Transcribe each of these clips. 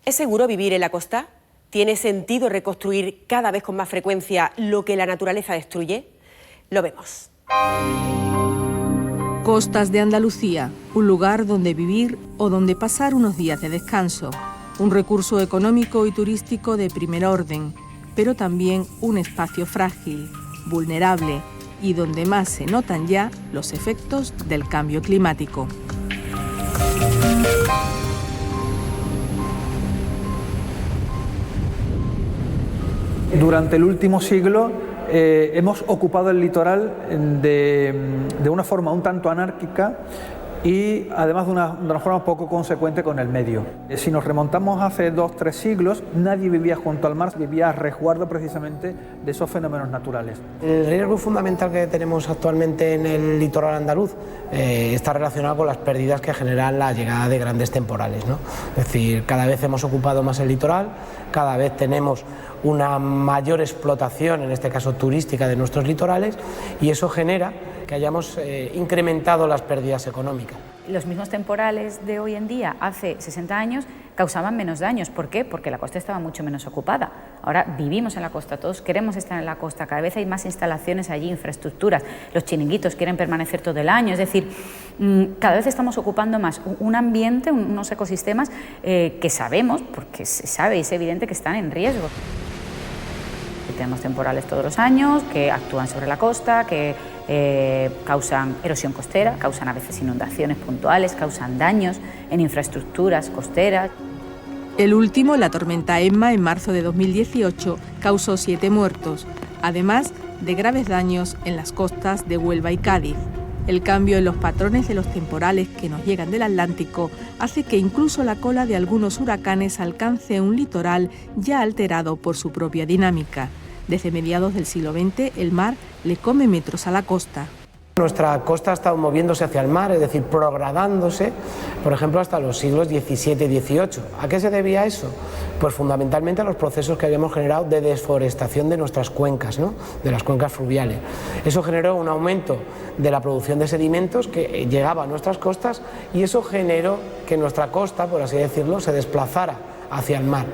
¿Es seguro vivir en la costa? ¿Tiene sentido reconstruir cada vez con más frecuencia lo que la naturaleza destruye? Lo vemos. Costas de Andalucía, un lugar donde vivir o donde pasar unos días de descanso. Un recurso económico y turístico de primer orden, pero también un espacio frágil, vulnerable y donde más se notan ya los efectos del cambio climático. Durante el último siglo hemos ocupado el litoral de una forma un tanto anárquica y además de una forma poco consecuente con el medio. Si nos remontamos hace 2-3 siglos, nadie vivía junto al mar, vivía a resguardo precisamente de esos fenómenos naturales. El riesgo fundamental que tenemos actualmente en el litoral andaluz está relacionado con las pérdidas que generan la llegada de grandes temporales, ¿no? Es decir, cada vez hemos ocupado más el litoral, cada vez tenemos una mayor explotación, en este caso turística, de nuestros litorales, y eso genera que hayamos incrementado las pérdidas económicas. Los mismos temporales de hoy en día, hace 60 años, causaban menos daños. ¿Por qué? Porque la costa estaba mucho menos ocupada. Ahora vivimos en la costa, todos queremos estar en la costa, cada vez hay más instalaciones allí, infraestructuras, los chiringuitos quieren permanecer todo el año, es decir, cada vez estamos ocupando más un ambiente, unos ecosistemas que sabemos, porque se sabe y es evidente que están en riesgo. Tenemos temporales todos los años que actúan sobre la costa, que causan erosión costera, causan a veces inundaciones puntuales, causan daños en infraestructuras costeras. El último, la tormenta Emma, en marzo de 2018, causó 7 muertos, además de graves daños en las costas de Huelva y Cádiz. El cambio en los patrones de los temporales que nos llegan del Atlántico hace que incluso la cola de algunos huracanes alcance un litoral ya alterado por su propia dinámica. Desde mediados del siglo XX, el mar le come metros a la costa. Nuestra costa ha estado moviéndose hacia el mar, es decir, progradándose, por ejemplo, hasta los siglos XVII y XVIII. ¿A qué se debía eso? Pues fundamentalmente a los procesos que habíamos generado de desforestación de nuestras cuencas, ¿no? De las cuencas fluviales. Eso generó un aumento de la producción de sedimentos que llegaba a nuestras costas y eso generó que nuestra costa, por así decirlo, se desplazara hacia el mar.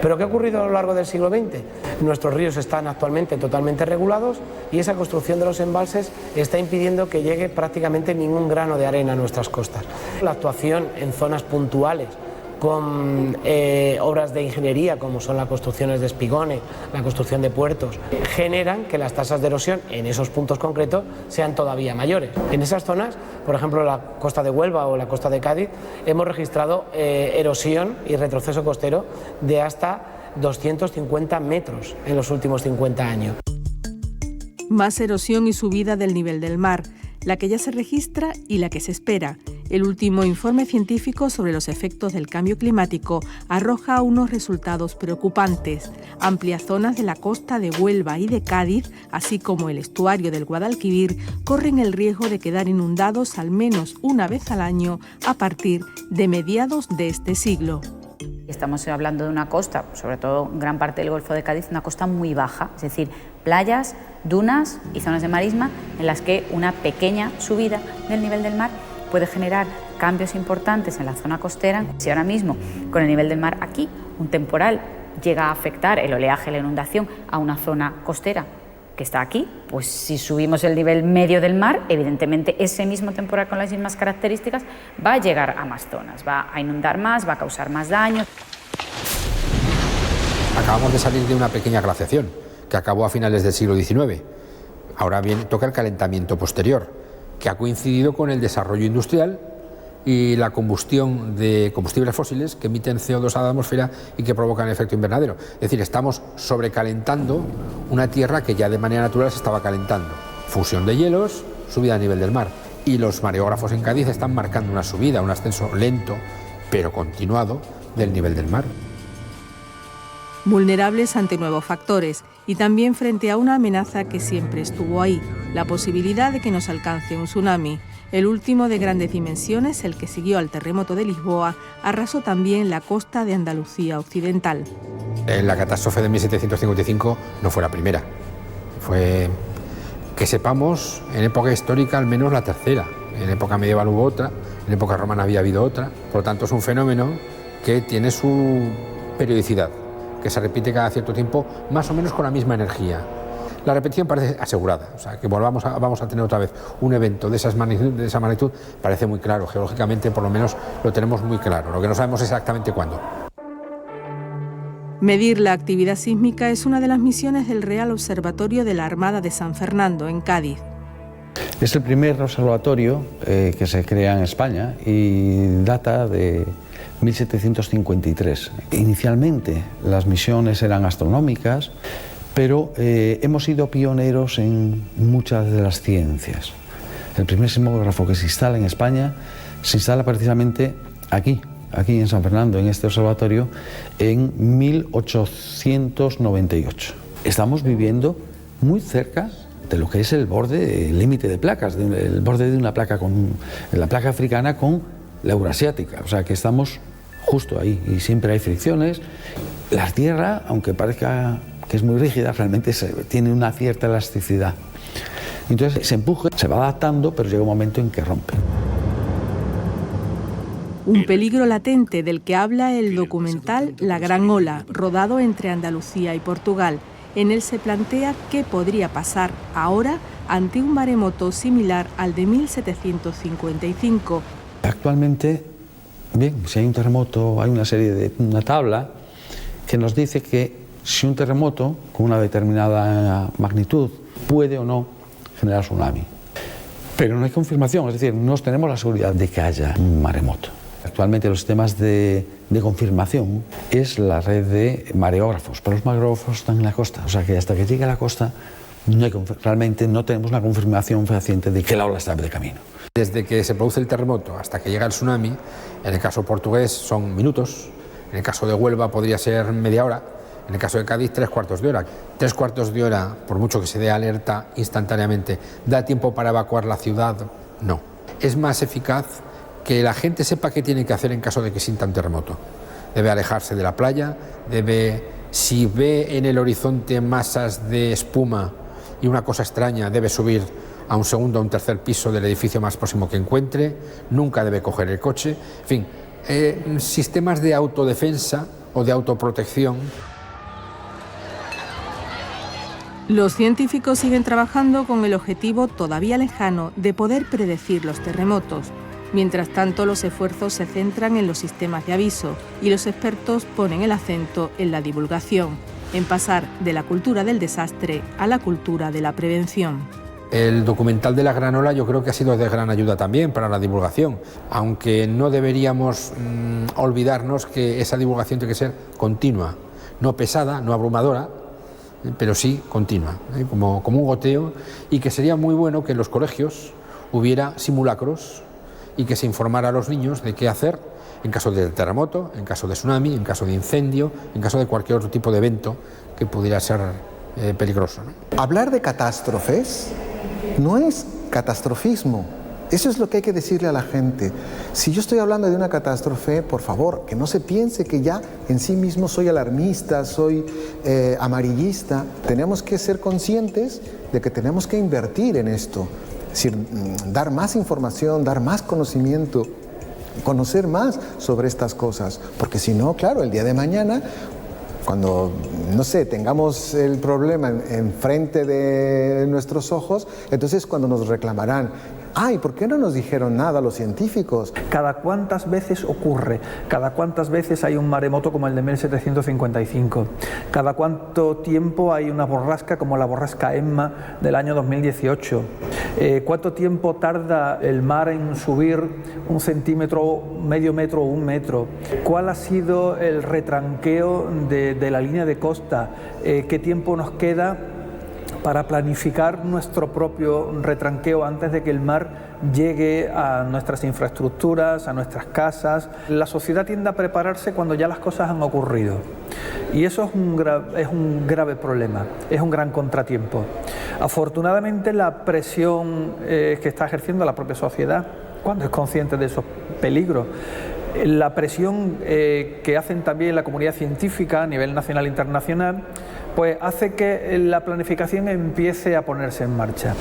¿Pero qué ha ocurrido a lo largo del siglo XX? Nuestros ríos están actualmente totalmente regulados y esa construcción de los embalses está impidiendo que llegue prácticamente ningún grano de arena a nuestras costas. La actuación en zonas puntuales con obras de ingeniería como son las construcciones de espigones, la construcción de puertos, generan que las tasas de erosión en esos puntos concretos sean todavía mayores. En esas zonas, por ejemplo la costa de Huelva o la costa de Cádiz, hemos registrado erosión y retroceso costero de hasta 250 metros en los últimos 50 años. Más erosión y subida del nivel del mar, la que ya se registra y la que se espera. El último informe científico sobre los efectos del cambio climático arroja unos resultados preocupantes. Amplias zonas de la costa de Huelva y de Cádiz, así como el estuario del Guadalquivir, corren el riesgo de quedar inundados al menos una vez al año a partir de mediados de este siglo. Estamos hablando de una costa, sobre todo gran parte del Golfo de Cádiz, una costa muy baja, es decir, playas, dunas y zonas de marisma en las que una pequeña subida del nivel del mar puede generar cambios importantes en la zona costera. Si ahora mismo, con el nivel del mar aquí, un temporal llega a afectar el oleaje, la inundación a una zona costera que está aquí, pues si subimos el nivel medio del mar, evidentemente ese mismo temporal con las mismas características va a llegar a más zonas, va a inundar más, va a causar más daños. Acabamos de salir de una pequeña glaciación que acabó a finales del siglo XIX. Ahora bien, toca el calentamiento posterior, que ha coincidido con el desarrollo industrial y la combustión de combustibles fósiles que emiten CO2 a la atmósfera y que provocan el efecto invernadero. Es decir, estamos sobrecalentando una tierra que ya de manera natural se estaba calentando. Fusión de hielos, subida a nivel del mar. Y los mareógrafos en Cádiz están marcando una subida, un ascenso lento, pero continuado, del nivel del mar. Vulnerables ante nuevos factores y también frente a una amenaza que siempre estuvo ahí, la posibilidad de que nos alcance un tsunami. El último de grandes dimensiones, el que siguió al terremoto de Lisboa, arrasó también la costa de Andalucía occidental. La catástrofe de 1755 no fue la primera, fue, que sepamos, en época histórica al menos la tercera. En época medieval hubo otra, en época romana había habido otra, por lo tanto es un fenómeno que tiene su periodicidad, que se repite cada cierto tiempo, más o menos con la misma energía. La repetición parece asegurada, o sea, que vamos a tener otra vez un evento de esa magnitud, parece muy claro, geológicamente por lo menos lo tenemos muy claro, lo que no sabemos exactamente cuándo. Medir la actividad sísmica es una de las misiones del Real Observatorio de la Armada de San Fernando, en Cádiz. Es el primer observatorio que se crea en España y data de 1753. Inicialmente las misiones eran astronómicas, pero hemos sido pioneros en muchas de las ciencias. El primer sismógrafo que se instala en España se instala precisamente aquí en San Fernando, en este observatorio, en 1898. Estamos viviendo muy cerca de lo que es el borde, el límite de placas, el borde de una placa, la placa africana con la euroasiática, o sea que estamos justo ahí y siempre hay fricciones. La Tierra, aunque parezca que es muy rígida, realmente tiene una cierta elasticidad. Entonces ese empuje se va adaptando, pero llega un momento en que rompe. Un peligro latente del que habla el documental La Gran Ola, rodado entre Andalucía y Portugal. En él se plantea qué podría pasar ahora ante un maremoto similar al de 1755. Actualmente, bien, si hay un terremoto, hay una tabla que nos dice que si un terremoto con una determinada magnitud puede o no generar tsunami. Pero no hay confirmación, es decir, no tenemos la seguridad de que haya un maremoto. Actualmente los sistemas de confirmación es la red de mareógrafos, pero los mareógrafos están en la costa, o sea que hasta que llegue a la costa realmente no tenemos una confirmación fehaciente de que la ola está de camino. Desde que se produce el terremoto hasta que llega el tsunami, en el caso portugués son minutos, en el caso de Huelva podría ser media hora, en el caso de Cádiz 3/4 de hora. 3/4 de hora, por mucho que se dé alerta instantáneamente, ¿da tiempo para evacuar la ciudad? No. Es más eficaz que la gente sepa qué tiene que hacer en caso de que sienta un terremoto. Debe alejarse de la playa, si ve en el horizonte masas de espuma y una cosa extraña, debe subir a un segundo o un tercer piso del edificio más próximo que encuentre, nunca debe coger el coche, en fin, sistemas de autodefensa o de autoprotección. Los científicos siguen trabajando con el objetivo todavía lejano de poder predecir los terremotos. Mientras tanto, los esfuerzos se centran en los sistemas de aviso y los expertos ponen el acento en la divulgación, en pasar de la cultura del desastre a la cultura de la prevención. El documental de La Gran Ola yo creo que ha sido de gran ayuda también para la divulgación, aunque no deberíamos olvidarnos que esa divulgación tiene que ser continua, no pesada, no abrumadora, pero sí continua, como un goteo, y que sería muy bueno que en los colegios hubiera simulacros y que se informara a los niños de qué hacer en caso de terremoto, en caso de tsunami, en caso de incendio, en caso de cualquier otro tipo de evento que pudiera ser peligroso, ¿no? Hablar de catástrofes no es catastrofismo. Eso es lo que hay que decirle a la gente. Si yo estoy hablando de una catástrofe, por favor, que no se piense que ya en sí mismo soy alarmista, soy amarillista. Tenemos que ser conscientes de que tenemos que invertir en esto. Es decir, dar más información, dar más conocimiento, conocer más sobre estas cosas. Porque si no, claro, el día de mañana, cuando, no sé, tengamos el problema enfrente de nuestros ojos, entonces cuando nos reclamarán, ay, ¿por qué no nos dijeron nada los científicos? ¿Cada cuántas veces ocurre? ¿Cada cuántas veces hay un maremoto como el de 1755? ¿Cada cuánto tiempo hay una borrasca como la borrasca Emma del año 2018? ¿Cuánto tiempo tarda el mar en subir 1 centímetro, medio metro o 1 metro? ¿Cuál ha sido el retranqueo de la línea de costa? ¿Qué tiempo nos queda para planificar nuestro propio retranqueo antes de que el mar llegue a nuestras infraestructuras, a nuestras casas? La sociedad tiende a prepararse cuando ya las cosas han ocurrido, y eso es un grave problema, es un gran contratiempo. Afortunadamente, la presión que está ejerciendo la propia sociedad, cuando es consciente de esos peligros, la presión que hacen también la comunidad científica a nivel nacional e internacional, pues hace que la planificación empiece a ponerse en marcha.